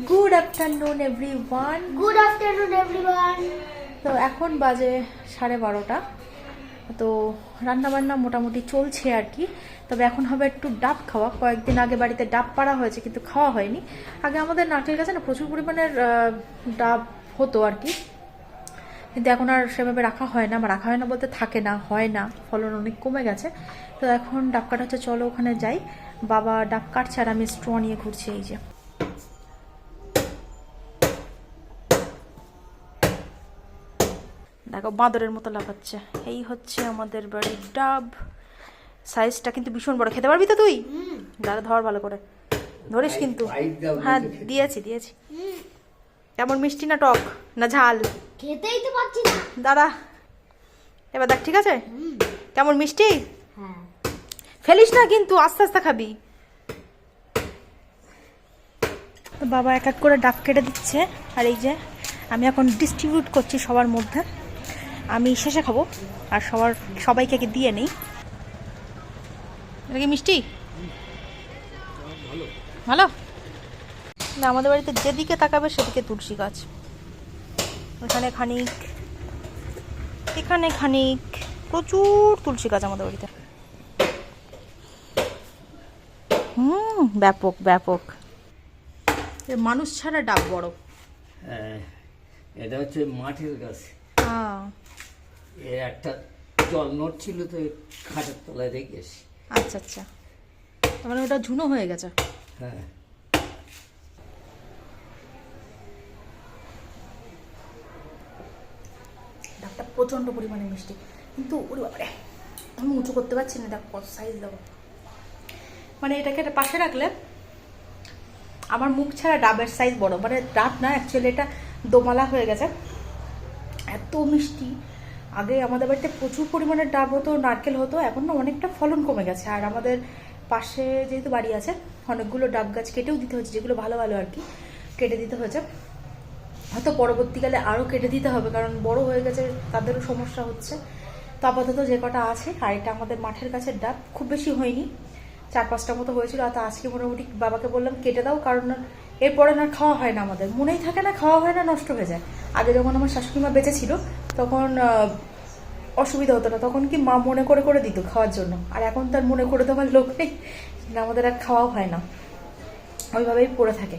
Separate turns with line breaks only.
Good afternoon everyone.
Good afternoon everyone.
তো এখন বাজে 12:30। তো রান্নাবান্না মোটামুটি চলছে আর কি। তবে এখন হবে একটু ডাব খাওয়া। কয়েকদিন আগে বাড়িতে ডাব পাড়া হয়েছে কিন্তু খাওয়া হয়নি। আগে আমাদের নারকেল গাছে না প্রচুর পরিমাণের ডাব হতো আর কি, কিন্তু এখন আর সেভাবে রাখা হয় না, বা রাখা হয় না বলতে থাকে না, হয় না, ফলন অনেক কমে গেছে। তো এখন ডাব কাটা হচ্ছে, চলো ওখানে যাই। বাবা ডাব কাটছে আর আমি স্ট্র নিয়ে ঘুরছি। এই যে দেখো বাঁদরের মতো লাফাচ্ছে। এই হচ্ছে আমাদের বাড়ির ডাব। সাইজটা কিন্তু ভীষণ বড়। খেতে পারবি তো তুই? দাঁড়া ধর ভালো করে, ধরিস কিন্তু। হ্যাঁ দিয়েছি দিয়েছি। কেমন মিষ্টি না টক না ঝাল?
খেতেই তো পাচ্ছি না।
দাঁড়া এবার দেখ, ঠিক আছে? কেমন মিষ্টি?
হ্যাঁ।
ফেলিস না কিন্তু, আস্তে আস্তে খাবি। তো বাবা এক এক করে ডাব কেটে দিচ্ছে, আর এই যে আমি এখন ডিস্ট্রিবিউট করছি সবার মধ্যে। আমি শেষে খাবো আর সবাইকে দিয়ে নেই। এটা কি মিষ্টি? ভালো না? আমাদের বাড়িতে যেদিকে তাকাবে সেদিকে তুলসী গাছ। এখানে খানিক, এখানে খানিক, প্রচুর তুলসী গাছ আমাদের বাড়িতে। ব্যাপক ব্যাপক। মানুষ ছাড়া ডাব বড়।
হ্যাঁ, এটা হচ্ছে মাঠের গাছ।
হ্যাঁ
এর একটা জল নোট ছিল, তো খাটের তলায় রেখেছি।
আচ্ছা আচ্ছা, তার মানে ওটা ঝুনো হয়ে গেছে।
হ্যাঁ,
ডাবটা প্রচণ্ড পরিমাণে মিষ্টি, কিন্তু ওরে বাবারে আমি উঁচু করতে পারছি না। দেখ কত সাইজ দেবো, মানে এটাকে পাশে রাখলে আমার মুখ ছাড়া ডাবের সাইজ বড়। মানে ডাব না, অ্যাকচুয়ালি এটা দোমালা হয়ে গেছে, এত মিষ্টি। আগে আমাদের বাড়িতে প্রচুর পরিমাণে ডাব হতো, নারকেল হতো। এখন না অনেকটা ফলন কমে গেছে। আর আমাদের পাশে যেহেতু বাড়ি আছে, অনেকগুলো ডাব গাছ কেটেও দিতে হয়েছে, যেগুলো ভালো ভালো আর কি, কেটে দিতে হয়েছে। হয়তো পরবর্তীকালে আরও কেটে দিতে হবে, কারণ বড় হয়ে গেছে, তাদেরও সমস্যা হচ্ছে। তো আপাতত যে কটা আছে, আর এটা আমাদের মাঠের গাছের ডাব, খুব বেশি হয়নি, 4-5টা মতো হয়েছিল। আর আজকে মোটামুটি বাবাকে বললাম কেটে দাও, কারণ এরপরে না খাওয়া হয় না, আমাদের মনেই থাকে না, খাওয়া হয় না, নষ্ট হয়ে যায়। আগে যখন আমার শাশুড়ি মা বেঁচে ছিল তখন অসুবিধা হতো না, তখন কি মা মনে করে করে দিত খাওয়ার জন্য। আর এখন তার মনে করে দেওয়ার লোক নেই, আমাদের আর খাওয়াও হয় না, ওইভাবেই পড়ে থাকে।